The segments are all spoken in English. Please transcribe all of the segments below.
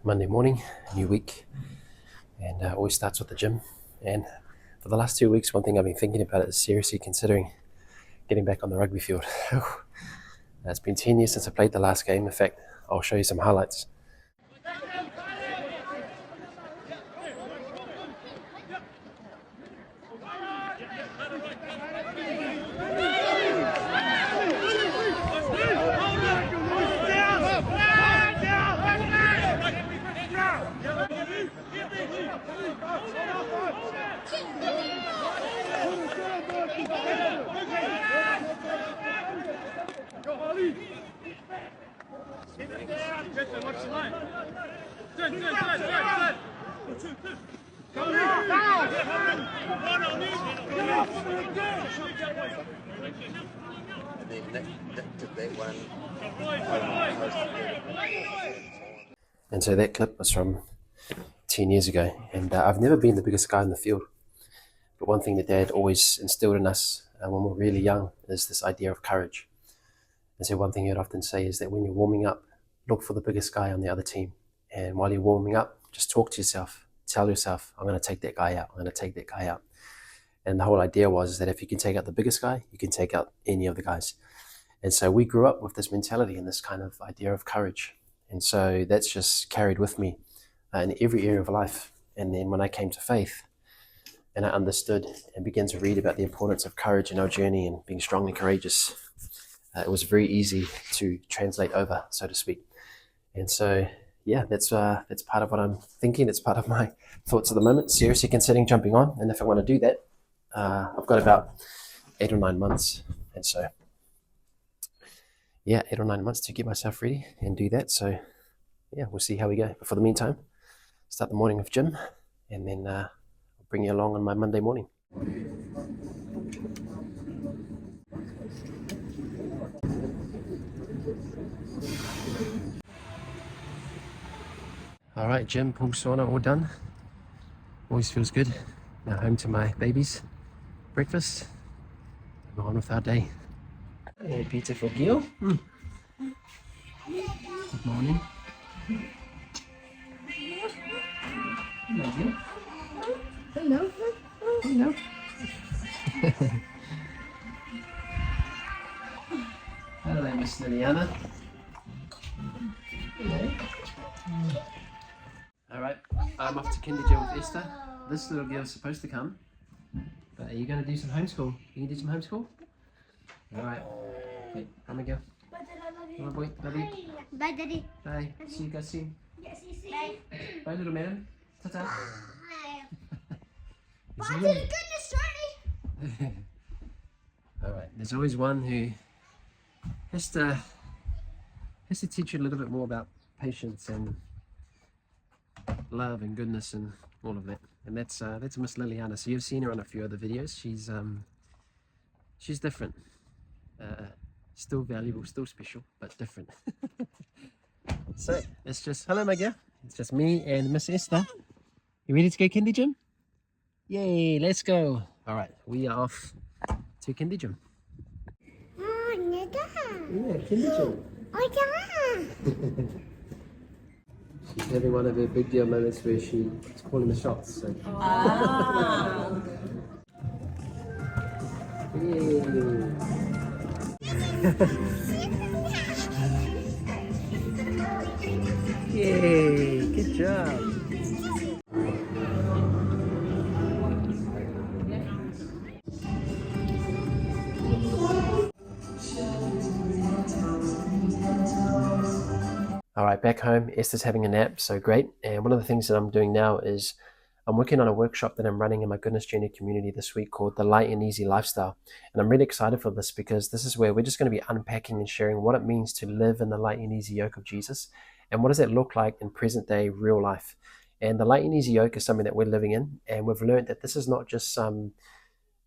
Monday morning, new week, and always starts with the gym. And for the last 2 weeks, one thing I've been thinking about is seriously considering getting back on the rugby field. It's been 10 years since I played the last game. In fact, I'll show you some highlights. And so that clip was from 10 years ago, and I've never been the biggest guy in the field. But one thing that Dad always instilled in us when we were really young is this idea of courage. And so one thing he'd often say is that when you're warming up, look for the biggest guy on the other team. And while you're warming up, just talk to yourself, tell yourself, I'm going to take that guy out, I'm going to take that guy out. And the whole idea was that if you can take out the biggest guy, you can take out any of the guys. And so we grew up with this mentality and this kind of idea of courage. And so that's just carried with me in every area of life. And then when I came to faith and I understood and began to read about the importance of courage in our journey and being strong and courageous, it was very easy to translate over, so to speak. And so, yeah, that's part of what I'm thinking. It's part of my thoughts at the moment. Seriously considering jumping on. And if I want to do that, I've got about 8 or 9 months. And so, yeah, 8 or 9 months to get myself ready and do that. So, yeah, we'll see how we go. But for the meantime, start the morning with gym, and then I'll bring you along on my Monday morning. All right, gym, pool, sauna, all done. Always feels good. Now home to my babies. Breakfast. Go on with our day. Hey, beautiful girl. Good morning. Hello, girl. Hello. Hello. Hello, Miss Liliana. Hello. All right, I'm off to Kindy with Esther. This little girl's supposed to come, but are you going to do some homeschool? You can do some homeschool? All right. Okay, come and go. Come on, boy. Love you. Bye, Daddy. Bye. See you guys soon. Yes, bye. Bye, little man. Ta-ta. Bye to the goodness, Charlie. All right. There's always one who has to teach you a little bit more about patience and love and goodness and all of that. And that's Miss Liliana. So you've seen her on a few other videos. She's different. Still valuable, still special, but different. So it's just, hello my girl. It's just me and Miss Esther. You ready to go Kindy gym? Yay, let's go. All right, we are off to Kindy gym. Oh, nada. Yeah, Kindy gym. Oh, yeah. She's having one of her big deal moments where she's calling the shots. So. Yay, good job. All right, back home, Esther's having a nap, so great. And one of the things that I'm doing now is I'm working on a workshop that I'm running in my Goodness Journey community this week called The Light and Easy Lifestyle. And I'm really excited for this because this is where we're just going to be unpacking and sharing what it means to live in the light and easy yoke of Jesus. And what does that look like in present day real life? And the light and easy yoke is something that we're living in. And we've learned that this is not just some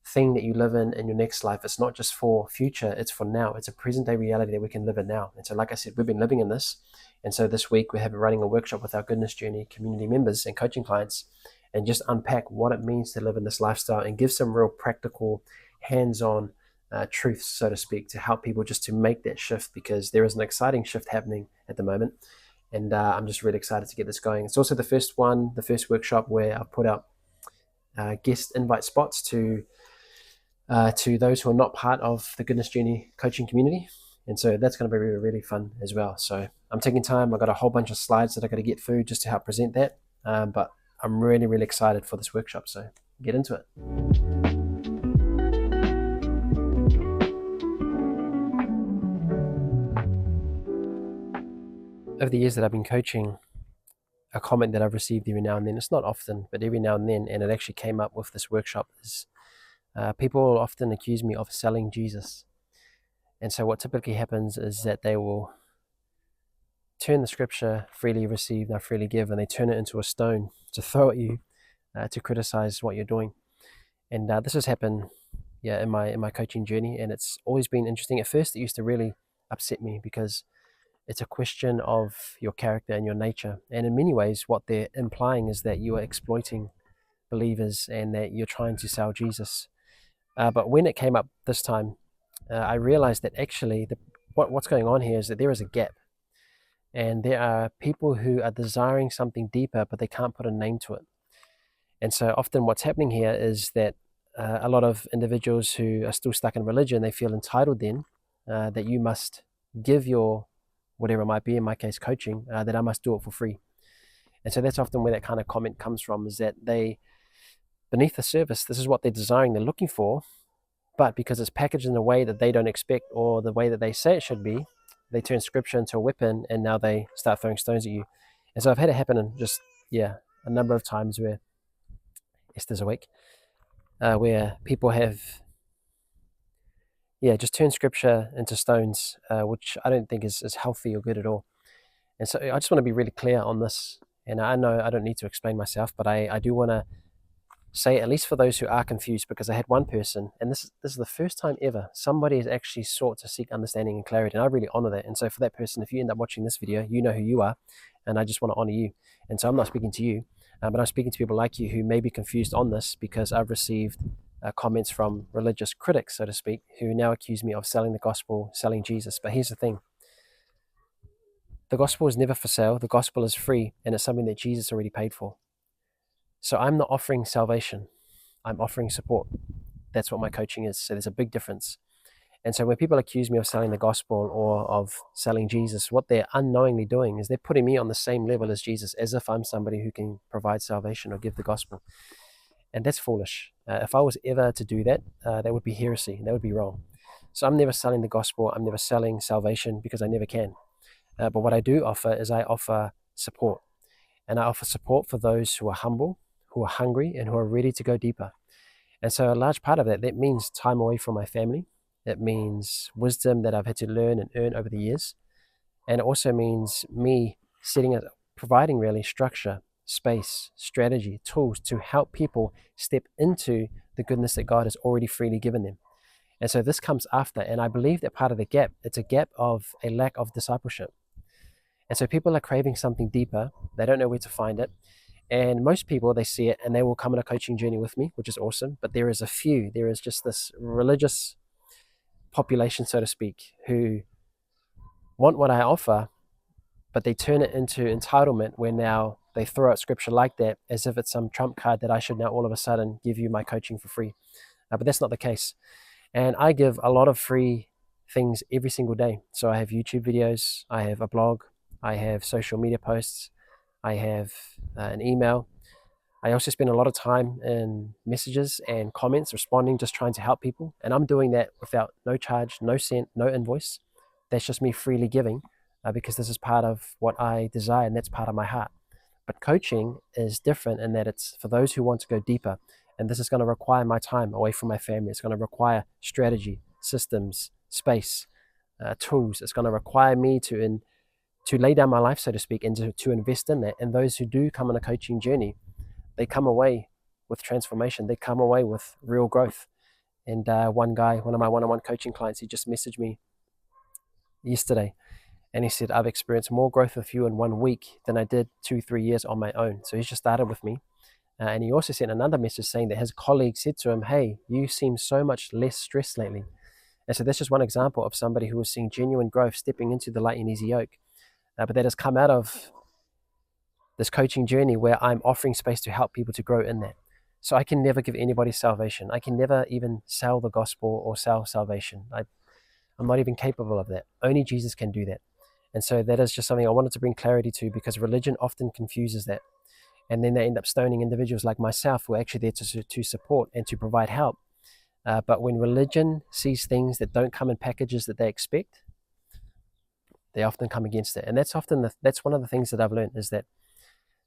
thing that you live in your next life. It's not just for future, it's for now. It's a present day reality that we can live in now. And so like I said, we've been living in this. And so this week we're running a workshop with our Goodness Journey community members and coaching clients and just unpack what it means to live in this lifestyle and give some real practical, hands-on truths, so to speak, to help people just to make that shift, because there is an exciting shift happening at the moment. And I'm just really excited to get this going. It's also the first workshop where I've put out guest invite spots to those who are not part of the Goodness Journey coaching community. And so that's going to be really, really fun as well. So I'm taking time. I've got a whole bunch of slides that I got to get through just to help present that. But I'm really, really excited for this workshop. So get into it. Over the years that I've been coaching, a comment that I've received every now and then, it's not often, but every now and then, and it actually came up with this workshop, is people often accuse me of selling Jesus. And so what typically happens is that they will turn the scripture, freely receive, now freely give, and they turn it into a stone to throw at you to criticize what you're doing. And this has happened in my coaching journey, and it's always been interesting. At first, it used to really upset me because it's a question of your character and your nature. And in many ways, what they're implying is that you are exploiting believers and that you're trying to sell Jesus. But when it came up this time, I realized that actually what's going on here is that there is a gap. And there are people who are desiring something deeper, but they can't put a name to it. And so often what's happening here is that a lot of individuals who are still stuck in religion, they feel entitled then that you must give your whatever it might be, in my case, coaching, that I must do it for free. And so that's often where that kind of comment comes from, is that they, beneath the surface, this is what they're desiring, they're looking for, but because it's packaged in a way that they don't expect or the way that they say it should be, they turn scripture into a weapon and now they start throwing stones at you. And so I've had it happen in just, a number of times where Esther's awake, where people have just turned scripture into stones, which I don't think is healthy or good at all. And so I just want to be really clear on this. And I know I don't need to explain myself, but I do want to say, at least for those who are confused, because I had one person, and this is the first time ever somebody has actually sought to seek understanding and clarity, and I really honor that. And so for that person, if you end up watching this video, you know who you are, and I just want to honor you. And so I'm not speaking to you, but I'm speaking to people like you who may be confused on this, because I've received comments from religious critics, so to speak, who now accuse me of selling the gospel, selling Jesus. But here's the thing. The gospel is never for sale. The gospel is free, and it's something that Jesus already paid for. So I'm not offering salvation. I'm offering support. That's what my coaching is. So there's a big difference. And so when people accuse me of selling the gospel or of selling Jesus, what they're unknowingly doing is they're putting me on the same level as Jesus, as if I'm somebody who can provide salvation or give the gospel. And that's foolish. If I was ever to do that, that would be heresy. That would be wrong. So I'm never selling the gospel. I'm never selling salvation, because I never can. But what I do offer is I offer support. And I offer support for those who are humble, who are hungry, and who are ready to go deeper. And so a large part of that means time away from my family. It means wisdom that I've had to learn and earn over the years. And it also means me providing really structure, space, strategy, tools to help people step into the goodness that God has already freely given them. And so this comes after, and I believe that part of the gap, it's a gap of a lack of discipleship. And so people are craving something deeper. They don't know where to find it. And most people, they see it and they will come on a coaching journey with me, which is awesome. But there is just this religious population, so to speak, who want what I offer, but they turn it into entitlement, where now they throw out scripture like that as if it's some trump card that I should now all of a sudden give you my coaching for free. But that's not the case. And I give a lot of free things every single day. So I have YouTube videos, I have a blog, I have social media posts, I have an email. I also spend a lot of time in messages and comments, responding, just trying to help people. And I'm doing that without no charge, no cent, no invoice. That's just me freely giving, because this is part of what I desire, and that's part of my heart. But coaching is different in that it's for those who want to go deeper. And this is going to require my time away from my family. It's going to require strategy, systems, space, tools. It's going to require me to lay down my life, so to speak, and to invest in that. And those who do come on a coaching journey, they come away with transformation. They come away with real growth. And one of my one-on-one coaching clients, he just messaged me yesterday, and he said, I've experienced more growth with you in 1 week than I did 2-3 years on my own. So he's just started with me. And he also sent another message saying that his colleague said to him, hey, you seem so much less stressed lately. And so that's just one example of somebody who was seeing genuine growth, stepping into the light and easy yoke. but that has come out of this coaching journey where I'm offering space to help people to grow in that. So I can never give anybody salvation. I can never even sell the gospel or sell salvation. I'm not even capable of that. Only Jesus can do that. And so that is just something I wanted to bring clarity to, because religion often confuses that. And then they end up stoning individuals like myself who are actually there to support and to provide help. But when religion sees things that don't come in packages that they expect, they often come against it. And that's often that's one of the things that I've learned, is that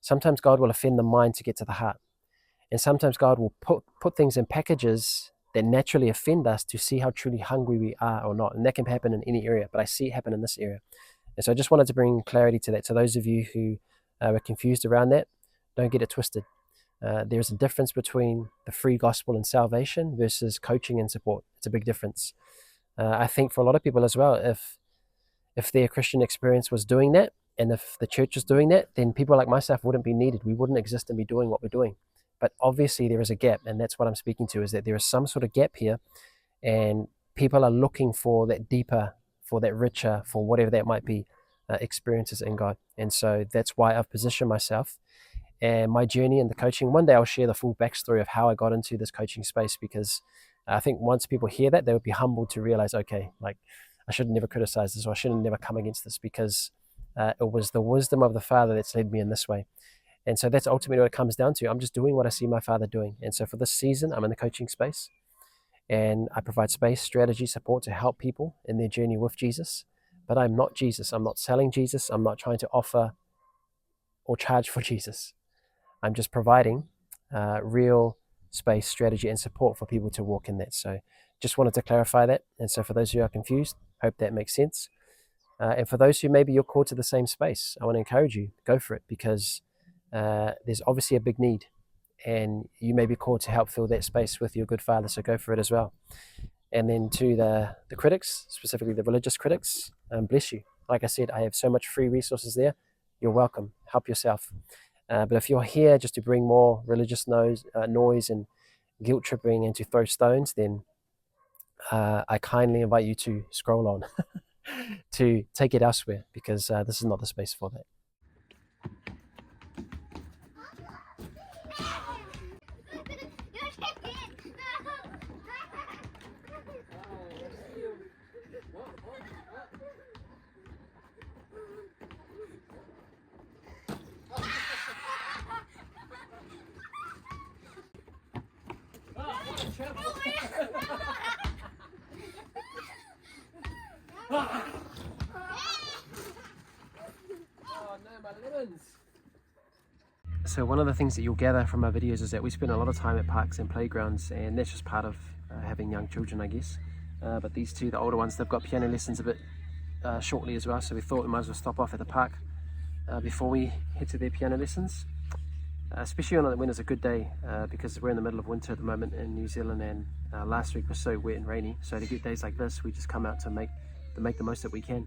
sometimes God will offend the mind to get to the heart. And sometimes God will put things in packages that naturally offend us to see how truly hungry we are or not. And that can happen in any area, but I see it happen in this area. And so I just wanted to bring clarity to that. So those of you who were confused around that, don't get it twisted. There's a difference between the free gospel and salvation versus coaching and support. It's a big difference. I think for a lot of people as well, if their Christian experience was doing that, and if the church was doing that, then people like myself wouldn't be needed. We wouldn't exist and be doing what we're doing. But obviously there is a gap, and that's what I'm speaking to, is that there is some sort of gap here, and people are looking for that deeper, for that richer, for whatever that might be, experiences in God. And so that's why I've positioned myself and my journey in the coaching. One day I'll share the full backstory of how I got into this coaching space, because I think once people hear that, they would be humbled to realize, okay, like I should never criticize this, or I should never come against this, because it was the wisdom of the Father that's led me in this way. And so that's ultimately what it comes down to. I'm just doing what I see my Father doing. And so for this season, I'm in the coaching space, and I provide space, strategy, support to help people in their journey with Jesus. But I'm not Jesus. I'm not selling Jesus. I'm not trying to offer or charge for Jesus. I'm just providing real space, strategy, and support for people to walk in that. So just wanted to clarify that. And so for those who are confused, hope that makes sense. And for those who maybe you're called to the same space, I want to encourage you, go for it, because there's obviously a big need, and you may be called to help fill that space with your good Father. So go for it as well. And then to the critics, specifically the religious critics, bless you. Like I said, I have so much free resources there. You're welcome. Help yourself. But if you're here just to bring more religious noise and guilt tripping and to throw stones, then I kindly invite you to scroll on, to take it elsewhere, because this is not the space for that. So one of the things that you'll gather from our videos is that we spend a lot of time at parks and playgrounds, and that's just part of having young children, I guess. But these two, the older ones, they've got piano lessons a bit shortly as well, so we thought we might as well stop off at the park before we head to their piano lessons. Especially when it's a good day, because we're in the middle of winter at the moment in New Zealand, and last week was so wet and rainy. So to get days like this, we just come out to make the most that we can.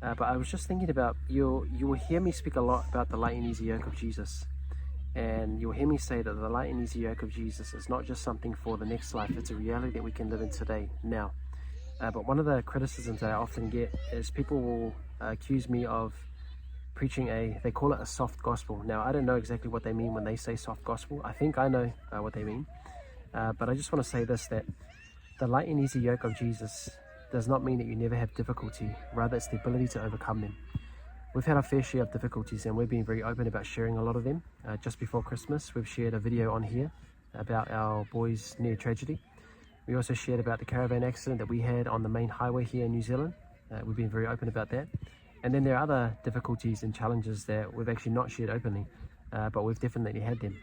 But I was just thinking about, you will hear me speak a lot about the light and easy yoke of Jesus. And you'll hear me say that the light and easy yoke of Jesus is not just something for the next life, it's a reality that we can live in today, now. But one of the criticisms that I often get is people will accuse me of preaching they call it a soft gospel. Now, I don't know exactly what they mean when they say soft gospel. I think I know what they mean. But I just want to say this, that the light and easy yoke of Jesus does not mean that you never have difficulty. Rather, it's the ability to overcome them. We've had our fair share of difficulties, and we've been very open about sharing a lot of them. Just before Christmas, we've shared a video on here about our boys' near tragedy. We also shared about the caravan accident that we had on the main highway here in New Zealand. We've been very open about that. And then there are other difficulties and challenges that we've actually not shared openly, but we've definitely had them.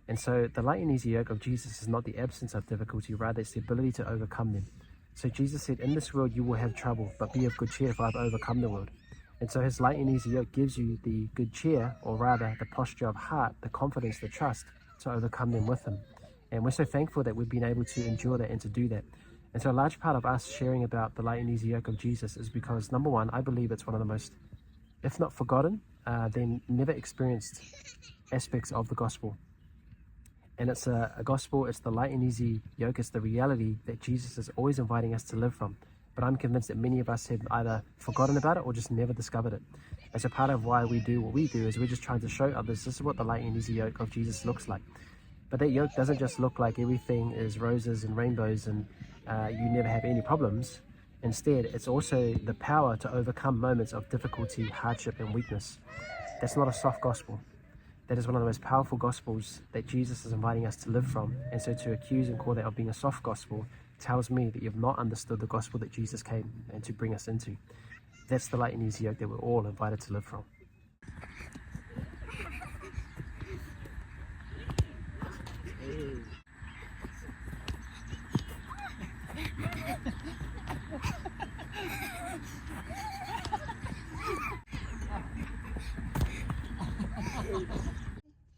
And so the light and easy yoke of Jesus is not the absence of difficulty, rather it's the ability to overcome them. So Jesus said, in this world you will have trouble, but be of good cheer, for I've overcome the world. And so his light and easy yoke gives you the good cheer, or rather the posture of heart, the confidence, the trust to overcome them with him. And we're so thankful that we've been able to endure that and to do that. And so a large part of us sharing about the light and easy yoke of Jesus is because, number one, I believe it's one of the most, if not forgotten, then never experienced aspects of the gospel. And it's a gospel, it's the light and easy yoke, it's the reality that Jesus is always inviting us to live from. but I'm convinced that many of us have either forgotten about it or just never discovered it. And so part of why we do what we do is we're just trying to show others this is what the light and easy yoke of Jesus looks like. But that yoke doesn't just look like everything is roses and rainbows and you never have any problems. Instead, it's also the power to overcome moments of difficulty, hardship, and weakness. That's not a soft gospel. That is one of the most powerful gospels that Jesus is inviting us to live from. And so to accuse and call that of being a soft gospel tells me that you've not understood the gospel that Jesus came and to bring us into. That's the light and easy yoke that we're all invited to live from.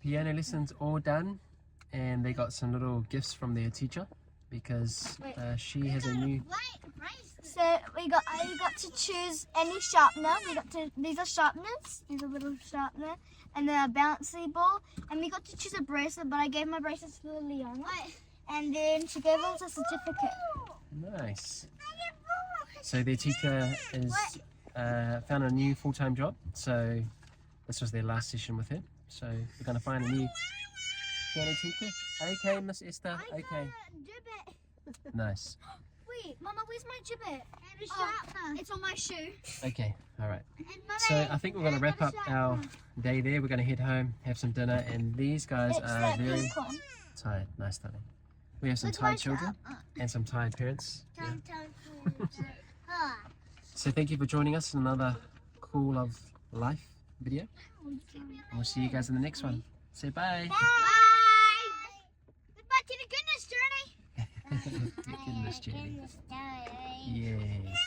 Piano lessons all done, and they got some little gifts from their teacher because she has a new. So I got to choose any sharpener. These are sharpeners. These are little sharpener, and then a bouncy ball. And we got to choose a bracelet, but I gave my bracelets to Leona, and then she gave us a certificate. Nice. So their teacher is found a new full-time job. So this was their last session with her. So we're going to find a new piano teacher. Okay, Miss Esther. Okay. Nice. Wait, Mama, where's my gibbet? And a sharpener. It's on my shoe. Okay, all right. So I think we're going to wrap up our day there. We're going to head home, have some dinner, and these guys are very tired. Nice, darling. We have some tired children and some tired parents. Yeah. So thank you for joining us in another Cool of Life video. And we'll see you guys in the next one. Say bye. Bye. Goodbye to the goodness journey. Goodness, Jenny. Yes.